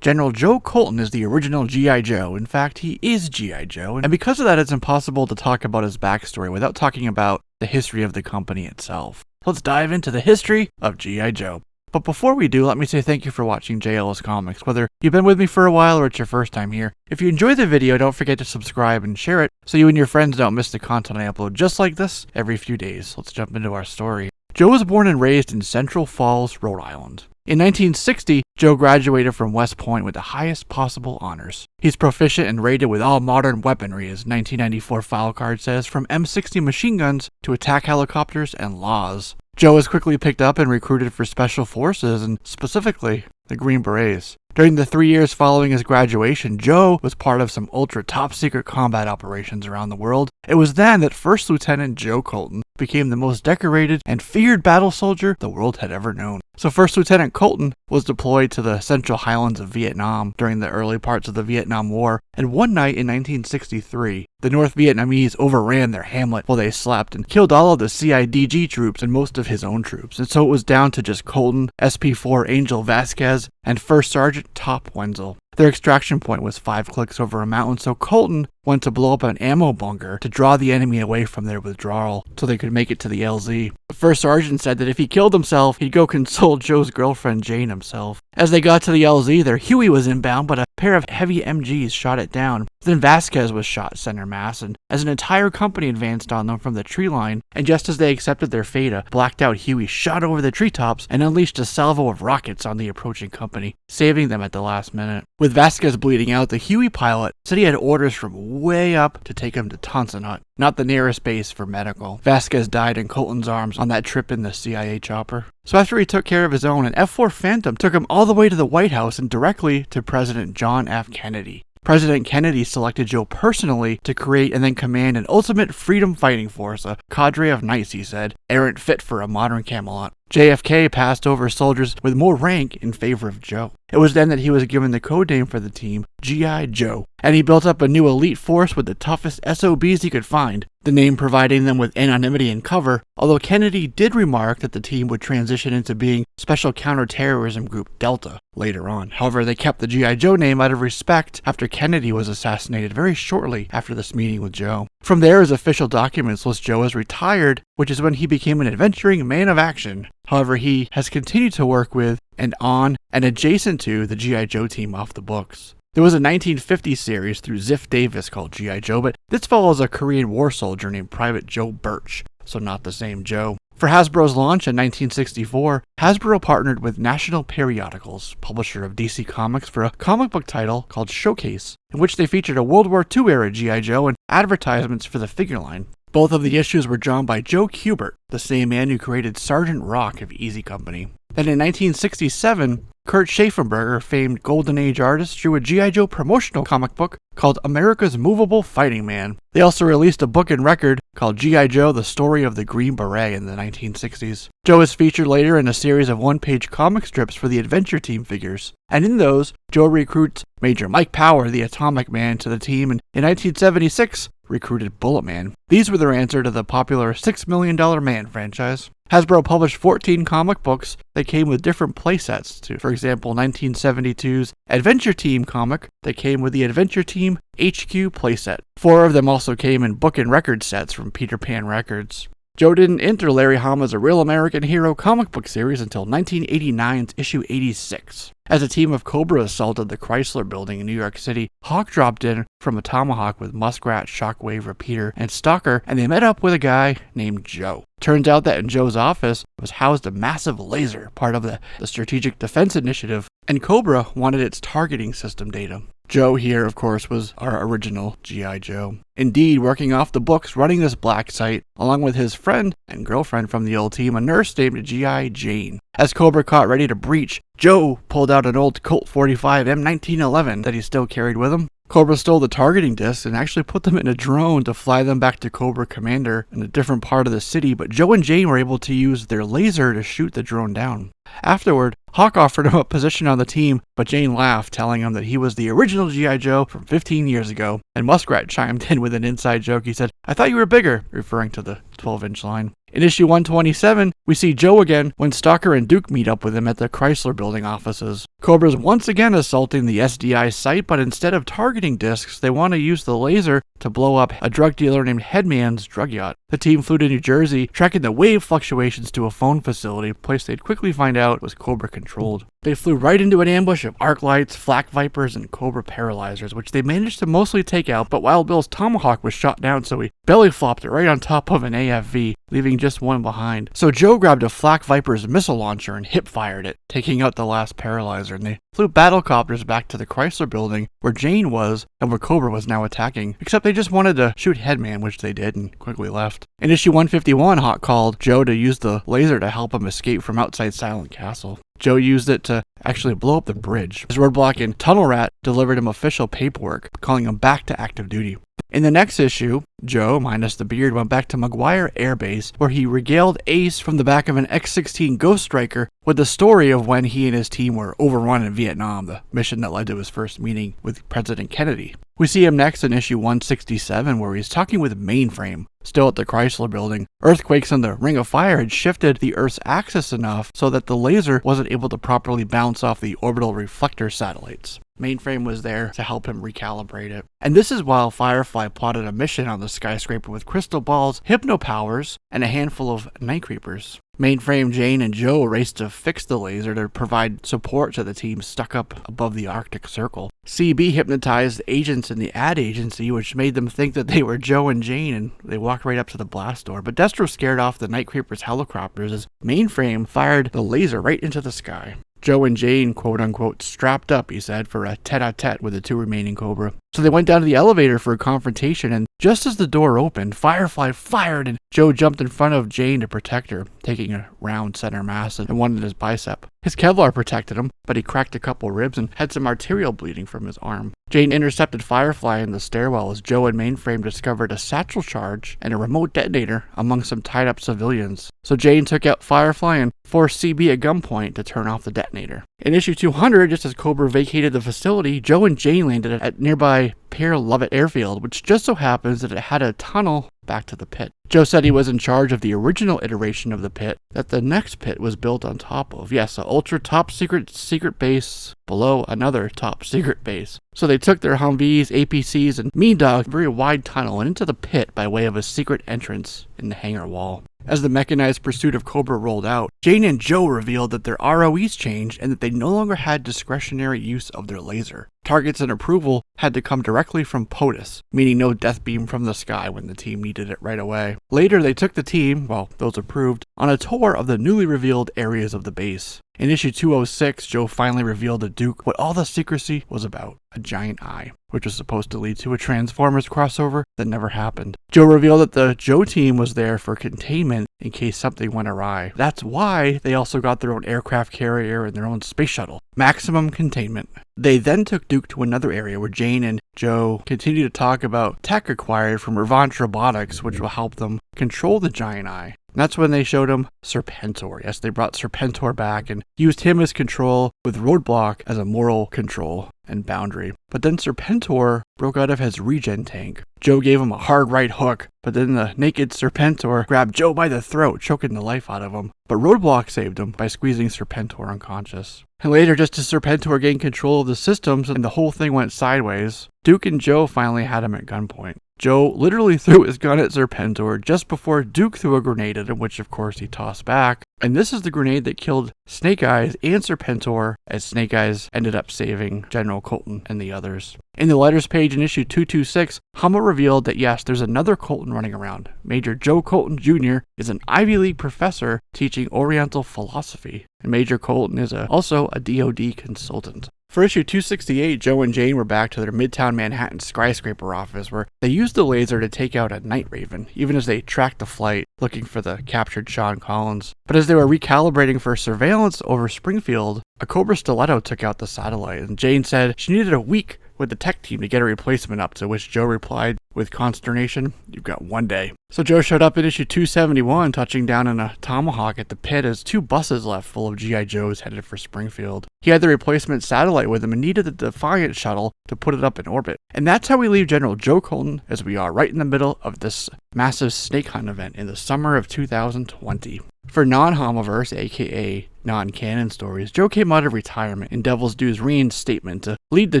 General Joe Colton is the original G.I. Joe. In fact, he is G.I. Joe, and because of that, it's impossible to talk about his backstory without talking about the history of the company itself. Let's dive into the history of G.I. Joe. But before we do, let me say thank you for watching JLS Comics, whether you've been with me for a while or it's your first time here. If you enjoyed the video, don't forget to subscribe and share it so you and your friends don't miss the content I upload just like this every few days. Let's jump into our story. Joe was born and raised in Central Falls, Rhode Island. In 1960, Joe graduated from West Point with the highest possible honors. He's proficient and rated with all modern weaponry, as 1994 file card says, from M60 machine guns to attack helicopters and laws. Joe was quickly picked up and recruited for Special Forces, and specifically, the Green Berets. During the 3 years following his graduation, Joe was part of some ultra top-secret combat operations around the world. It was then that First Lieutenant Joe Colton became the most decorated and feared battle soldier the world had ever known. So First Lieutenant Colton was deployed to the Central Highlands of Vietnam during the early parts of the Vietnam War, and one night in 1963, the North Vietnamese overran their hamlet while they slept and killed all of the CIDG troops and most of his own troops, and so it was down to just Colton, SP4 Angel Vasquez, and First Sergeant Top Wenzel. Their extraction point was 5 clicks over a mountain, so Colton went to blow up an ammo bunker to draw the enemy away from their withdrawal so they could make it to the LZ. The first sergeant said that if he killed himself, he'd go console Joe's girlfriend Jane himself. As they got to the LZ, their Huey was inbound, but a pair of heavy MGs shot it down. Then Vasquez was shot center mass, and as an entire company advanced on them from the tree line, and just as they accepted their fate, a blacked-out Huey shot over the treetops and unleashed a salvo of rockets on the approaching company, saving them at the last minute. With Vasquez bleeding out, the Huey pilot said he had orders from way up to take him to Tonsinut, not the nearest base for medical. Vasquez died in Colton's arms on that trip in the CIA chopper. So after he took care of his own, an F-4 Phantom took him all the way to the White House and directly to President John F. Kennedy. President Kennedy selected Joe personally to create and then command an ultimate freedom fighting force, a cadre of knights, he said, errant fit for a modern Camelot. JFK passed over soldiers with more rank in favor of Joe. It was then that he was given the code name for the team, G.I. Joe, and he built up a new elite force with the toughest SOBs he could find, the name providing them with anonymity and cover, although Kennedy did remark that the team would transition into being Special Counterterrorism Group Delta later on. However, they kept the G.I. Joe name out of respect after Kennedy was assassinated very shortly after this meeting with Joe. From there, his official documents list Joe as retired, which is when he became an adventuring man of action. However, he has continued to work with and on and adjacent to the G.I. Joe team off the books. There was a 1950 series through Ziff Davis called G.I. Joe, but this follows a Korean War soldier named Private Joe Birch, so not the same Joe. For Hasbro's launch in 1964, Hasbro partnered with National Periodicals, publisher of DC Comics, for a comic book title called Showcase, in which they featured a World War II era G.I. Joe and advertisements for the figure line. Both of the issues were drawn by Joe Kubert, the same man who created Sergeant Rock of Easy Company. Then in 1967, Kurt Schaffenberger, famed Golden Age artist, drew a G.I. Joe promotional comic book called America's Movable Fighting Man. They also released a book and record called G.I. Joe, The Story of the Green Beret in the 1960s. Joe is featured later in a series of one-page comic strips for the Adventure Team figures, and in those, Joe recruits Major Mike Power, the Atomic Man, to the team, and in 1976, recruited Bullet Man. These were their answer to the popular $6 Million Man franchise. Hasbro published 14 comic books that came with different playsets to, for example, 1972's Adventure Team comic that came with the Adventure Team HQ playset. 4 of them also came in book and record sets from Peter Pan Records. Joe didn't enter Larry Hama's A Real American Hero comic book series until 1989's issue 86. As a team of Cobra assaulted the Chrysler Building in New York City, Hawk dropped in from a tomahawk with Muskrat, Shockwave, Repeater, and Stalker, and they met up with a guy named Joe. Turns out that in Joe's office was housed a massive laser, part of the Strategic Defense Initiative, and Cobra wanted its targeting system data. Joe here, of course, was our original G.I. Joe. Indeed, working off the books, running this black site, along with his friend and girlfriend from the old team, a nurse named G.I. Jane. As Cobra caught ready to breach, Joe pulled out an old Colt 45 M1911 that he still carried with him. Cobra stole the targeting discs and actually put them in a drone to fly them back to Cobra Commander in a different part of the city, but Joe and Jane were able to use their laser to shoot the drone down. Afterward, Hawk offered him a position on the team, but Jane laughed, telling him that he was the original G.I. Joe from 15 years ago, and Muskrat chimed in with an inside joke. He said, "I thought you were bigger," referring to the 12-inch line. In issue 127, we see Joe again when Stalker and Duke meet up with him at the Chrysler Building offices. Cobra's once again assaulting the SDI site, but instead of targeting discs, they want to use the laser to blow up a drug dealer named Headman's drug yacht. The team flew to New Jersey, tracking the wave fluctuations to a phone facility, a place they'd quickly find out was Cobra controlled. They flew right into an ambush of arc lights, flak vipers, and Cobra paralyzers, which they managed to mostly take out, but Wild Bill's tomahawk was shot down, so he belly flopped it right on top of an AFV, leaving just one behind. So Joe grabbed a flak viper's missile launcher and hip-fired it, taking out the last paralyzer, and they flew battlecopters back to the Chrysler Building, where Jane was and where Cobra was now attacking, except they just wanted to shoot Headman, which they did, and quickly left. In issue 151, Hawk called Joe to use the laser to help him escape from outside Silent Castle. Joe used it to actually blow up the bridge. His roadblock in Tunnel Rat delivered him official paperwork, calling him back to active duty. In the next issue, Joe, minus the beard, went back to McGuire Air Base, where he regaled Ace from the back of an X-16 Ghost Striker with the story of when he and his team were overrun in Vietnam, the mission that led to his first meeting with President Kennedy. We see him next in issue 167, where he's talking with Mainframe, still at the Chrysler Building. Earthquakes in the Ring of Fire had shifted the Earth's axis enough so that the laser wasn't able to properly bounce off the orbital reflector satellites. Mainframe was there to help him recalibrate it. And this is while Firefly plotted a mission on the skyscraper with crystal balls, hypno powers, and a handful of night creepers. Mainframe, Jane, and Joe raced to fix the laser to provide support to the team stuck up above the Arctic Circle. CB hypnotized agents in the ad agency, which made them think that they were Joe and Jane, and they walked right up to the blast door. But Destro scared off the night creepers' helicopters as Mainframe fired the laser right into the sky. Joe and Jane, quote-unquote, strapped up, he said, for a tete-a-tete with the two remaining Cobra. So they went down to the elevator for a confrontation, and just as the door opened, Firefly fired, and Joe jumped in front of Jane to protect her, taking a round center mass and one in his bicep. His Kevlar protected him, but he cracked a couple ribs and had some arterial bleeding from his arm. Jane intercepted Firefly in the stairwell as Joe and Mainframe discovered a satchel charge and a remote detonator among some tied-up civilians. So Jane took out Firefly and forced CB at gunpoint to turn off the detonator. In issue 200, just as Cobra vacated the facility, Joe and Jane landed at nearby Pierre Lovett Airfield, which just so happens that it had a tunnel back to the pit. Joe said he was in charge of the original iteration of the pit that the next pit was built on top of. Yes, an ultra top secret base below another top secret base. So they took their Humvees, APCs, and Mean Dog a very wide tunnel and into the pit by way of a secret entrance in the hangar wall. As the mechanized pursuit of Cobra rolled out, Jane and Joe revealed that their ROEs changed and that they no longer had discretionary use of their laser. Targets and approval had to come directly from POTUS, meaning no death beam from the sky when the team needed it right away. Later, they took the team, well, those approved, on a tour of the newly revealed areas of the base. In issue 206, Joe finally revealed to Duke what all the secrecy was about, a giant eye, which was supposed to lead to a Transformers crossover that never happened. Joe revealed that the Joe team was there for containment in case something went awry. That's why they also got their own aircraft carrier and their own space shuttle. Maximum containment. They then took Duke to another area where Jane and Joe continue to talk about tech acquired from Revant Robotics, which will help them control the giant eye. And that's when they showed him Serpentor. Yes, they brought Serpentor back and used him as control, with Roadblock as a moral control and boundary. But then Serpentor broke out of his regen tank. Joe gave him a hard right hook, but then the naked Serpentor grabbed Joe by the throat, choking the life out of him. But Roadblock saved him by squeezing Serpentor unconscious. And later, just as Serpentor gained control of the systems and the whole thing went sideways, Duke and Joe finally had him at gunpoint. Joe literally threw his gun at Serpentor just before Duke threw a grenade at him, which of course he tossed back. And this is the grenade that killed Snake Eyes and Serpentor, as Snake Eyes ended up saving General Colton and the others. In the letters page in issue 226, Hama revealed that yes, there's another Colton running around. Major Joe Colton Jr. is an Ivy League professor teaching Oriental philosophy. And Major Colton is also a DoD consultant. For issue 268, Joe and Jane were back to their Midtown Manhattan skyscraper office where they used the laser to take out a Night Raven, even as they tracked the flight, looking for the captured Sean Collins. But as they were recalibrating for surveillance over Springfield, a Cobra Stiletto took out the satellite, and Jane said she needed a week with the tech team to get a replacement up, to which Joe replied with consternation, "You've got 1 day." So Joe showed up in issue 271, touching down in a Tomahawk at the pit as 2 buses left full of G.I. Joes headed for Springfield. He had the replacement satellite with him and needed the Defiant shuttle to put it up in orbit. And that's how we leave General Joe Colton, as we are right in the middle of this massive snake hunt event in the summer of 2020. For non-Homoverse, aka non-canon stories, Joe came out of retirement in Devil's Due's reinstatement to lead the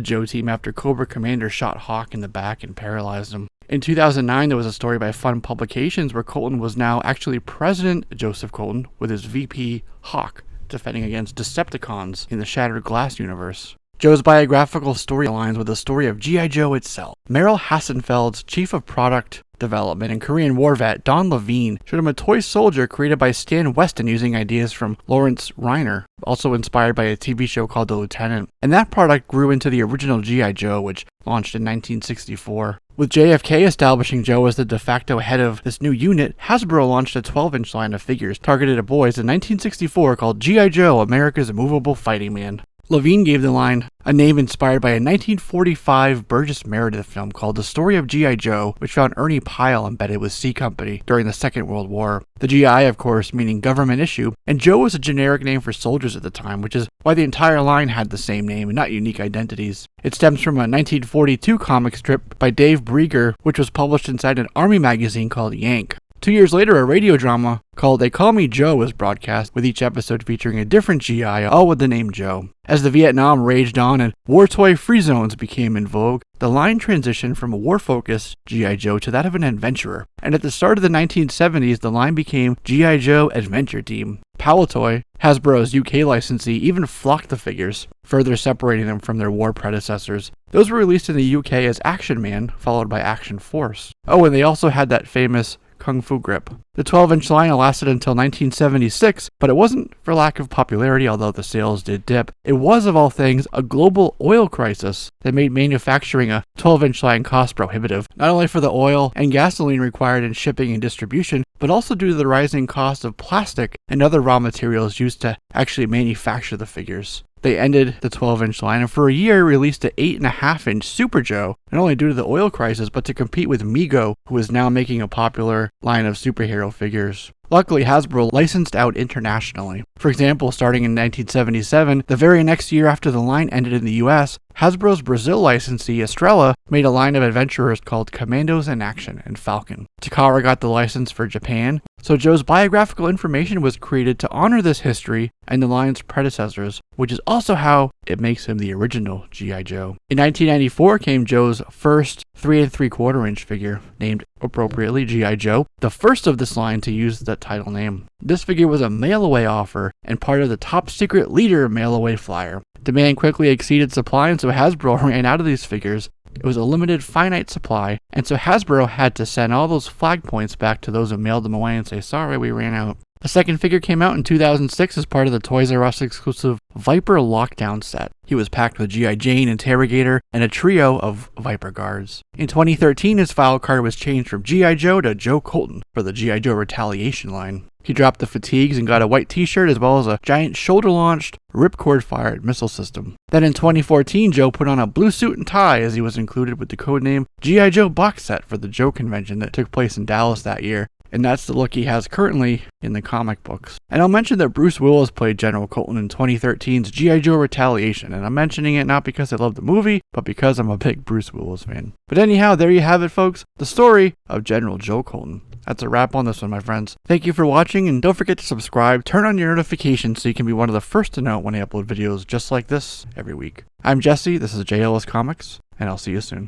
Joe team after Cobra Commander shot Hawk in the back and paralyzed him. In 2009, there was a story by Fun Publications where Colton was now actually President Joseph Colton with his VP Hawk defending against Decepticons in the Shattered Glass universe. Joe's biographical story aligns with the story of G.I. Joe itself. Merrill Hassenfeld's chief of product development and Korean War vet Don Levine showed him a toy soldier created by Stan Weston using ideas from Lawrence Reiner, also inspired by a TV show called The Lieutenant. And that product grew into the original G.I. Joe, which launched in 1964. With JFK establishing Joe as the de facto head of this new unit, Hasbro launched a 12-inch line of figures targeted at boys in 1964 called G.I. Joe, America's Immovable Fighting Man. Levine gave the line a name inspired by a 1945 Burgess Meredith film called The Story of G.I. Joe, which found Ernie Pyle embedded with C Company during the Second World War. The GI, of course, meaning government issue, and Joe was a generic name for soldiers at the time, which is why the entire line had the same name and not unique identities. It stems from a 1942 comic strip by Dave Brieger, which was published inside an army magazine called Yank. 2 years later, a radio drama called They Call Me Joe was broadcast, with each episode featuring a different GI, all with the name Joe. As the Vietnam raged on and war toy free zones became in vogue, the line transitioned from a war-focused G.I. Joe to that of an adventurer. And at the start of the 1970s, the line became G.I. Joe Adventure Team. Palitoy, Hasbro's UK licensee, even flocked the figures, further separating them from their war predecessors. Those were released in the UK as Action Man, followed by Action Force. Oh, and they also had that famous Kung Fu grip. The 12-inch line lasted until 1976, but it wasn't for lack of popularity, although the sales did dip. It was, of all things, a global oil crisis that made manufacturing a 12-inch line cost prohibitive, not only for the oil and gasoline required in shipping and distribution, but also due to the rising cost of plastic and other raw materials used to actually manufacture the figures. They ended the 12-inch line and for a year released an 8.5-inch Super Joe, not only due to the oil crisis, but to compete with Mego, who is now making a popular line of superhero figures. Luckily, Hasbro licensed out internationally. For example, starting in 1977, the very next year after the line ended in the US, Hasbro's Brazil licensee Estrella made a line of adventurers called Commandos in Action and Falcon. Takara got the license for Japan, so Joe's biographical information was created to honor this history and the line's predecessors, which is also how it makes him the original G.I. Joe. In 1994 came Joe's first 3 3/4-inch figure, named appropriately G.I. Joe, the first of this line to use that title name. This figure was a mail-away offer and part of the top-secret leader mail-away flyer. Demand quickly exceeded supply, and so Hasbro ran out of these figures. It was a limited, finite supply, and so Hasbro had to send all those flag points back to those who mailed them away and say, sorry, we ran out. The second figure came out in 2006 as part of the Toys R Us exclusive Viper Lockdown set. He was packed with G.I. Jane, Interrogator, and a trio of Viper guards. In 2013, his file card was changed from G.I. Joe to Joe Colton for the G.I. Joe Retaliation line. He dropped the fatigues and got a white t-shirt as well as a giant shoulder-launched, ripcord-fired missile system. Then in 2014, Joe put on a blue suit and tie as he was included with the codename G.I. Joe box set for the Joe convention that took place in Dallas that year. And that's the look he has currently in the comic books. And I'll mention that Bruce Willis played General Colton in 2013's G.I. Joe Retaliation, and I'm mentioning it not because I love the movie, but because I'm a big Bruce Willis fan. But anyhow, there you have it, folks, the story of General Joe Colton. That's a wrap on this one, my friends. Thank you for watching, and don't forget to subscribe, turn on your notifications so you can be one of the first to know when I upload videos just like this every week. I'm Jesse, this is JLS Comics, and I'll see you soon.